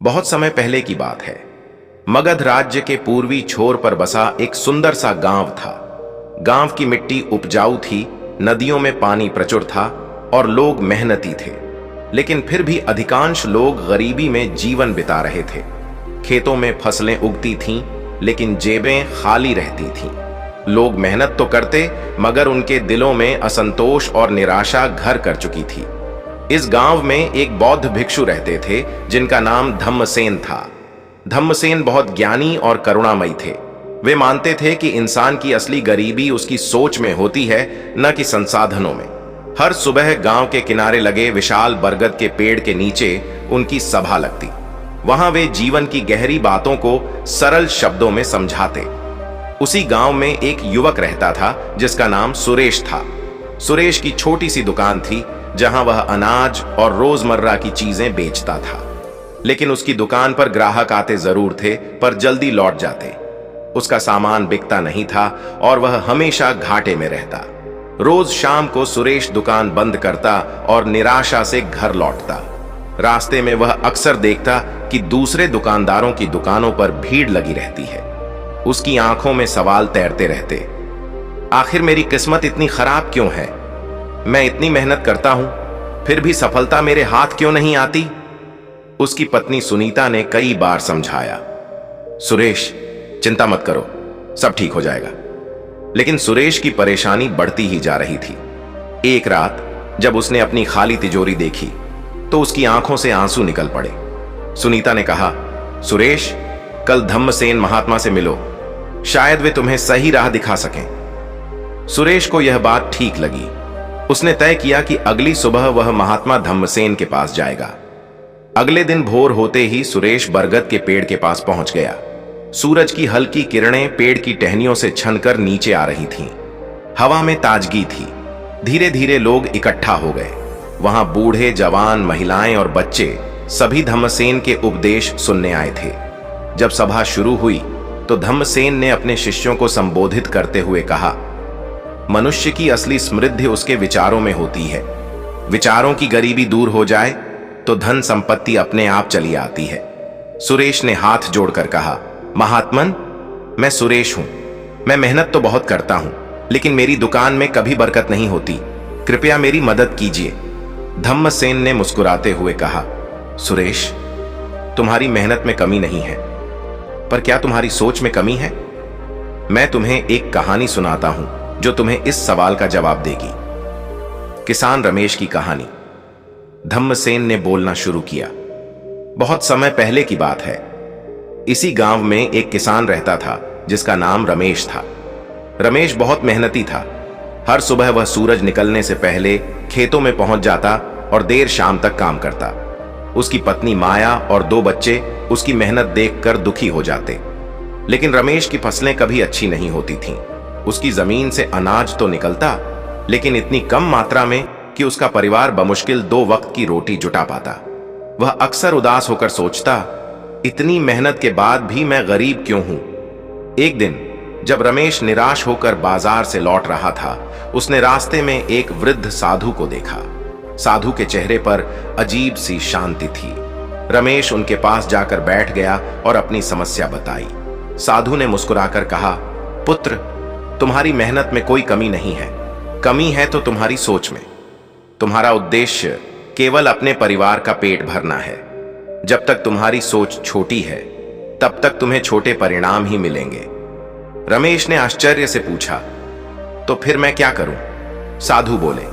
बहुत समय पहले की बात है। मगध राज्य के पूर्वी छोर पर बसा एक सुंदर सा गांव था। गांव की मिट्टी उपजाऊ थी, नदियों में पानी प्रचुर था और लोग मेहनती थे। लेकिन फिर भी अधिकांश लोग गरीबी में जीवन बिता रहे थे। खेतों में फसलें उगती थीं, लेकिन जेबें खाली रहती थीं। लोग मेहनत तो करते, मगर उनके दिलों में असंतोष और निराशा घर कर चुकी थी। इस गांव में एक बौद्ध भिक्षु रहते थे जिनका नाम धम्मसेन था। धम्मसेन बहुत ज्ञानी और करुणामयी थे। वे मानते थे कि इंसान की असली गरीबी उसकी सोच में होती है, न कि संसाधनों में। हर सुबह गांव के किनारे लगे विशाल बरगद के पेड़ के नीचे उनकी सभा लगती। वहां वे जीवन की गहरी बातों को सरल शब्दों में समझाते। उसी गांव में एक युवक रहता था जिसका नाम सुरेश था। सुरेश की छोटी सी दुकान थी जहां वह अनाज और रोजमर्रा की चीजें बेचता था। लेकिन उसकी दुकान पर ग्राहक आते जरूर थे, पर जल्दी लौट जाते। उसका सामान बिकता नहीं था और वह हमेशा घाटे में रहता। रोज शाम को सुरेश दुकान बंद करता और निराशा से घर लौटता। रास्ते में वह अक्सर देखता कि दूसरे दुकानदारों की दुकानों पर भीड़ लगी रहती है। उसकी आंखों में सवाल तैरते रहते, आखिर मेरी किस्मत इतनी खराब क्यों है? मैं इतनी मेहनत करता हूं, फिर भी सफलता मेरे हाथ क्यों नहीं आती? उसकी पत्नी सुनीता ने कई बार समझाया, सुरेश चिंता मत करो, सब ठीक हो जाएगा। लेकिन सुरेश की परेशानी बढ़ती ही जा रही थी। एक रात जब उसने अपनी खाली तिजोरी देखी तो उसकी आंखों से आंसू निकल पड़े। सुनीता ने कहा, सुरेश कल धम्मसेन महात्मा से मिलो, शायद वे तुम्हें सही राह दिखा सकें। सुरेश को यह बात ठीक लगी। उसने तय किया कि अगली सुबह वह महात्मा धम्मसेन के पास जाएगा। अगले दिन भोर होते ही सुरेश बरगद के पेड़ के पास पहुंच गया। सूरज की हल्की किरणें पेड़ की टहनियों से छनकर नीचे आ रही थीं। हवा में ताजगी थी। धीरे धीरे लोग इकट्ठा हो गए। वहां बूढ़े, जवान, महिलाएं और बच्चे सभी धम्मसेन के उपदेश सुनने आए थे। जब सभा शुरू हुई तो धम्मसेन ने अपने शिष्यों को संबोधित करते हुए कहा, मनुष्य की असली समृद्धि उसके विचारों में होती है। विचारों की गरीबी दूर हो जाए तो धन संपत्ति अपने आप चली आती है। सुरेश ने हाथ जोड़कर कहा, महात्मन, मैं सुरेश हूं। मैं मेहनत तो बहुत करता हूं, लेकिन मेरी दुकान में कभी बरकत नहीं होती। कृपया मेरी मदद कीजिए। धम्मसेन ने मुस्कुराते हुए कहा, सुरेश, तुम्हारी मेहनत में कमी नहीं है, पर क्या तुम्हारी सोच में कमी है? मैं तुम्हें एक कहानी सुनाता हूं जो तुम्हें इस सवाल का जवाब देगी। किसान रमेश की कहानी। धम्मसेन ने बोलना शुरू किया। बहुत समय पहले की बात है। इसी गांव में एक किसान रहता था जिसका नाम रमेश था। रमेश बहुत मेहनती था। हर सुबह वह सूरज निकलने से पहले खेतों में पहुंच जाता और देर शाम तक काम करता। उसकी पत्नी माया और 2 बच्चे उसकी मेहनत देखकर दुखी हो जाते। लेकिन रमेश की फसलें कभी अच्छी नहीं होती थीं। उसकी जमीन से अनाज तो निकलता, लेकिन इतनी कम मात्रा में कि उसका परिवार बमुश्किल 2 वक्त की रोटी जुटा पाता। वह अक्सर उदास होकर सोचता, इतनी मेहनत के बाद भी मैं गरीब क्यों हूं? एक दिन जब रमेश निराश होकर बाजार से लौट रहा था, उसने रास्ते में एक वृद्ध साधु को देखा। साधु के चेहरे पर अजीब सी शांति थी। रमेश उनके पास जाकर बैठ गया और अपनी समस्या बताई। साधु ने मुस्कुराकर कहा, पुत्र, तुम्हारी मेहनत में कोई कमी नहीं है। कमी है तो तुम्हारी सोच में। तुम्हारा उद्देश्य केवल अपने परिवार का पेट भरना है। जब तक तुम्हारी सोच छोटी है, तब तक तुम्हें छोटे परिणाम ही मिलेंगे। रमेश ने आश्चर्य से पूछा, तो फिर मैं क्या करूं? साधु बोले,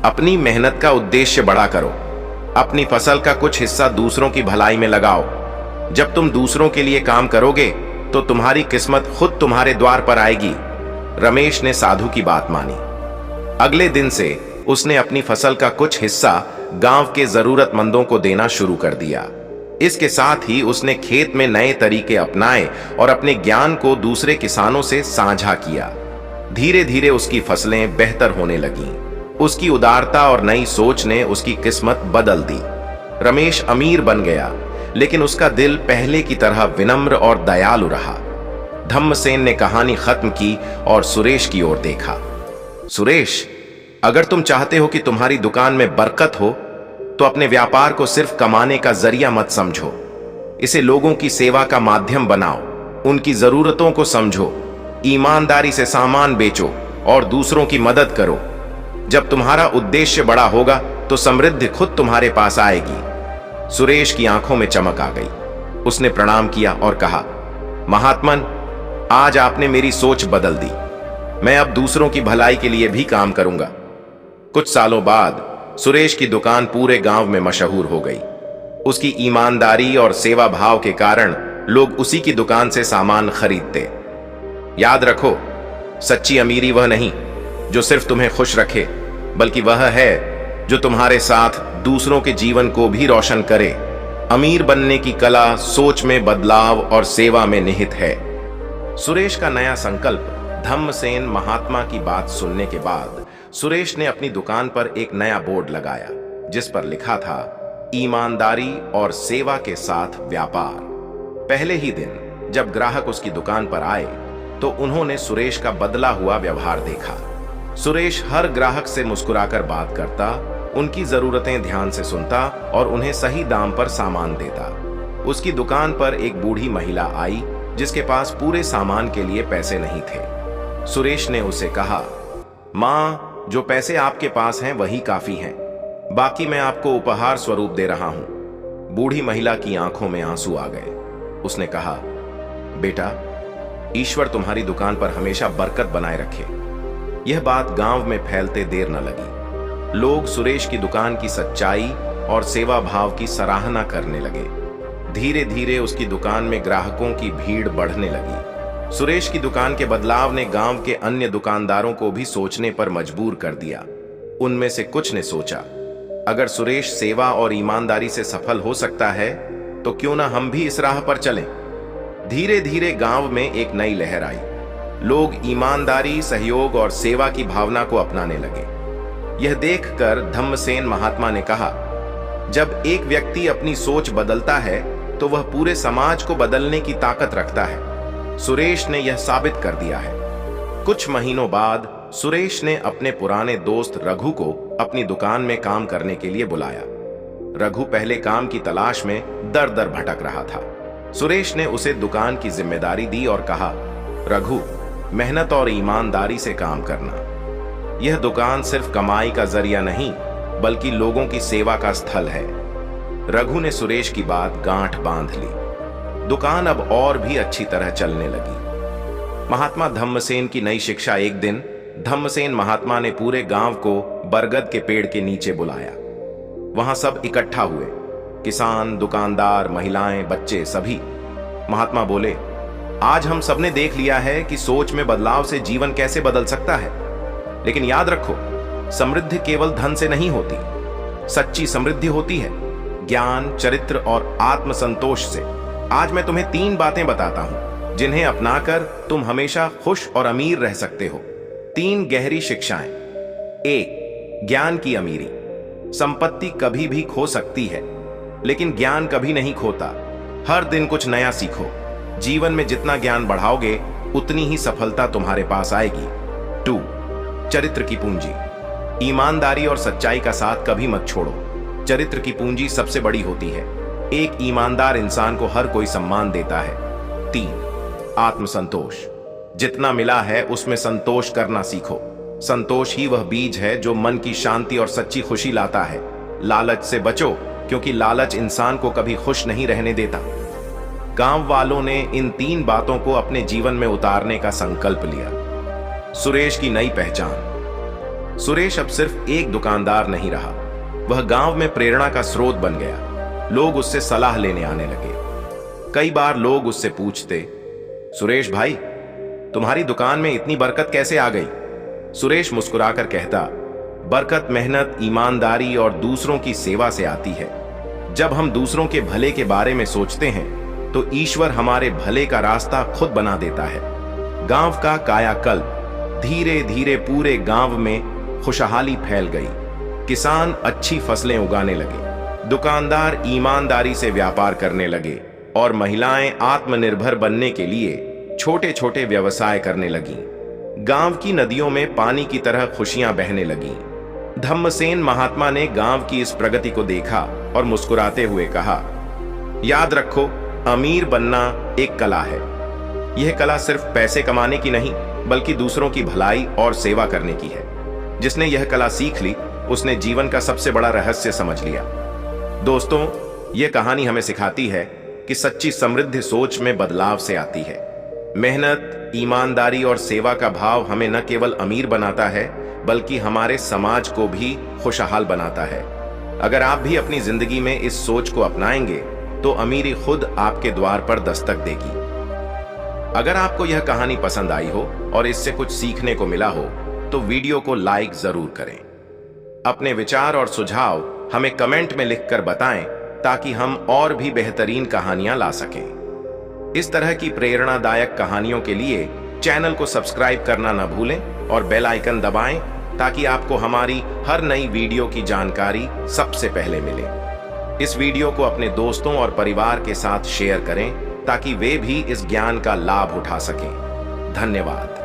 अपनी मेहनत का उद्देश्य बड़ा करो। अपनी फसल का कुछ हिस्सा दूसरों की भलाई में लगाओ। जब तुम दूसरों के लिए काम करोगे तो तुम्हारी किस्मत खुद तुम्हारे द्वार पर आएगी। रमेश ने साधु की बात मानी। अगले दिन से उसने अपनी फसल का कुछ हिस्सा गांव के जरूरतमंदों को देना शुरू कर दिया। इसके साथ ही उसने खेत में नए तरीके अपनाए और अपने ज्ञान को दूसरे किसानों से साझा किया। धीरे धीरे उसकी फसलें बेहतर होने लगीं। उसकी उदारता और नई सोच ने उसकी किस्मत बदल दी। रमेश अमीर बन गया, लेकिन उसका दिल पहले की तरह विनम्र और दयालु रहा। धम्मसेन ने कहानी खत्म की और सुरेश की ओर देखा। सुरेश, अगर तुम चाहते हो कि तुम्हारी दुकान में बरकत हो, तो अपने व्यापार को सिर्फ कमाने का जरिया मत समझो। इसे लोगों की सेवा का माध्यम बनाओ, उनकी जरूरतों को समझो, ईमानदारी से सामान बेचो और दूसरों की मदद करो। जब तुम्हारा उद्देश्य बड़ा होगा तो समृद्धि खुद तुम्हारे पास आएगी। सुरेश की आंखों में चमक आ गई। उसने प्रणाम किया और कहा, महात्मन, आज आपने मेरी सोच बदल दी। मैं अब दूसरों की भलाई के लिए भी काम करूंगा। कुछ सालों बाद सुरेश की दुकान पूरे गांव में मशहूर हो गई। उसकी ईमानदारी और सेवा भाव के कारण लोग उसी की दुकान से सामान खरीदते। याद रखो, सच्ची अमीरी वह नहीं जो सिर्फ तुम्हें खुश रखे, बल्कि वह है जो तुम्हारे साथ दूसरों के जीवन को भी रोशन करे। अमीर बनने की कला सोच में बदलाव और सेवा में निहित है। सुरेश का नया संकल्प। धम्मसेन महात्मा की बात सुनने के बाद सुरेश ने अपनी दुकान पर एक नया बोर्ड लगाया जिस पर लिखा था, ईमानदारी और सेवा के साथ व्यापार। पहले ही दिन जब ग्राहक उसकी दुकान पर आए तो उन्होंने सुरेश का बदला हुआ व्यवहार देखा। सुरेश हर ग्राहक से मुस्कुराकर बात करता, उनकी जरूरतें ध्यान से सुनता और उन्हें सही दाम पर सामान देता। उसकी दुकान पर एक बूढ़ी महिला आई जिसके पास पूरे सामान के लिए पैसे नहीं थे। सुरेश ने उसे कहा, मां, जो पैसे आपके पास हैं वही काफी हैं, बाकी मैं आपको उपहार स्वरूप दे रहा हूं। बूढ़ी महिला की आंखों में आंसू आ गए। उसने कहा, बेटा, ईश्वर तुम्हारी दुकान पर हमेशा बरकत बनाए रखे। यह बात गांव में फैलते देर न लगी। लोग सुरेश की दुकान की सच्चाई और सेवा भाव की सराहना करने लगे। धीरे धीरे उसकी दुकान में ग्राहकों की भीड़ बढ़ने लगी। सुरेश की दुकान के बदलाव ने गांव के अन्य दुकानदारों को भी सोचने पर मजबूर कर दिया। उनमें से कुछ ने सोचा, अगर सुरेश सेवा और ईमानदारी से सफल हो सकता है तो क्यों ना हम भी इस राह पर चलें। धीरे धीरे गांव में एक नई लहर आई। लोग ईमानदारी, सहयोग और सेवा की भावना को अपनाने लगे। यह देखकर धम्मसेन महात्मा ने कहा, जब एक व्यक्ति अपनी सोच बदलता है तो वह पूरे समाज को बदलने की ताकत रखता है। सुरेश ने यह साबित कर दिया है। कुछ महीनों बाद सुरेश ने अपने पुराने दोस्त रघु को अपनी दुकान में काम करने के लिए बुलाया। रघु पहले काम की तलाश में दर दर भटक रहा था। सुरेश ने उसे दुकान की जिम्मेदारी दी और कहा, रघु, मेहनत और ईमानदारी से काम करना। यह दुकान सिर्फ कमाई का जरिया नहीं बल्कि लोगों की सेवा का स्थल है। रघु ने सुरेश की बात गांठ बांध ली। दुकान अब और भी अच्छी तरह चलने लगी। महात्मा धम्मसेन की नई शिक्षा। एक दिन धम्मसेन महात्मा ने पूरे गांव को बरगद के पेड़ के नीचे बुलाया। वहां सब इकट्ठा हुए, किसान, दुकानदार, महिलाएं, बच्चे, सभी। महात्मा बोले, आज हम सबने देख लिया है कि सोच में बदलाव से जीवन कैसे बदल सकता है। लेकिन याद रखो, समृद्धि केवल धन से नहीं होती। सच्ची समृद्धि होती है ज्ञान, चरित्र और आत्मसंतोष से। आज मैं तुम्हें 3 बातें बताता हूं जिन्हें अपनाकर तुम हमेशा खुश और अमीर रह सकते हो। 3 गहरी शिक्षाएं। 1. ज्ञान की अमीरी। संपत्ति कभी भी खो सकती है लेकिन ज्ञान कभी नहीं खोता। हर दिन कुछ नया सीखो। जीवन में जितना ज्ञान बढ़ाओगे उतनी ही सफलता तुम्हारे पास आएगी। 2. चरित्र की पूंजी। ईमानदारी और सच्चाई का साथ कभी मत छोड़ो। चरित्र की पूंजी सबसे बड़ी होती है। एक ईमानदार इंसान को हर कोई सम्मान देता है। 3. आत्मसंतोष। जितना मिला है उसमें संतोष करना सीखो। संतोष ही वह बीज है जो मन की शांति और सच्ची खुशी लाता है। लालच से बचो क्योंकि लालच इंसान को कभी खुश नहीं रहने देता। गांव वालों ने इन 3 बातों को अपने जीवन में उतारने का संकल्प लिया। सुरेश की नई पहचान। सुरेश अब सिर्फ एक दुकानदार नहीं रहा, वह गांव में प्रेरणा का स्रोत बन गया। लोग उससे सलाह लेने आने लगे। कई बार लोग उससे पूछते, सुरेश भाई, तुम्हारी दुकान में इतनी बरकत कैसे आ गई? सुरेश मुस्कुराकर कहता, बरकत मेहनत, ईमानदारी और दूसरों की सेवा से आती है। जब हम दूसरों के भले के बारे में सोचते हैं तो ईश्वर हमारे भले का रास्ता खुद बना देता है। गांव का कायाकल्प। धीरे धीरे पूरे गांव में खुशहाली फैल गई। किसान अच्छी फसलें उगाने लगे, दुकानदार ईमानदारी से व्यापार करने लगे और महिलाएं आत्मनिर्भर बनने के लिए छोटे छोटे व्यवसाय करने लगीं। गांव की नदियों में पानी की तरह खुशियां बहने लगीं। धम्मसेन महात्मा ने गांव की इस प्रगति को देखा और मुस्कुराते हुए कहा, याद रखो, अमीर बनना एक कला है। यह कला सिर्फ पैसे कमाने की नहीं, बल्कि दूसरों की भलाई और सेवा करने की है। जिसने यह कला सीख ली, उसने जीवन का सबसे बड़ा रहस्य समझ लिया। दोस्तों, यह कहानी हमें सिखाती है कि सच्ची समृद्धि सोच में बदलाव से आती है। मेहनत, ईमानदारी और सेवा का भाव हमें न केवल अमीर बनाता है, बल्कि हमारे समाज को भी खुशहाल बनाता है। अगर आप भी अपनी जिंदगी में इस सोच को अपनाएंगे, तो अमीरी खुद आपके द्वार पर दस्तक देगी। अगर आपको यह कहानी पसंद आई हो और इससे कुछ सीखने को मिला हो, तो वीडियो को लाइक जरूर करें। अपने विचार और सुझाव हमें कमेंट में लिखकर बताएं, ताकि हम और भी बेहतरीन कहानियां ला सकें। इस तरह की प्रेरणादायक कहानियों के लिए चैनल को सब्सक्राइब करना न भूलें और बेल आइकन दबाएं, ताकि आपको हमारी हर नई वीडियो की जानकारी सबसे पहले मिले। इस वीडियो को अपने दोस्तों और परिवार के साथ शेयर करें, ताकि वे भी इस ज्ञान का लाभ उठा सकें। धन्यवाद।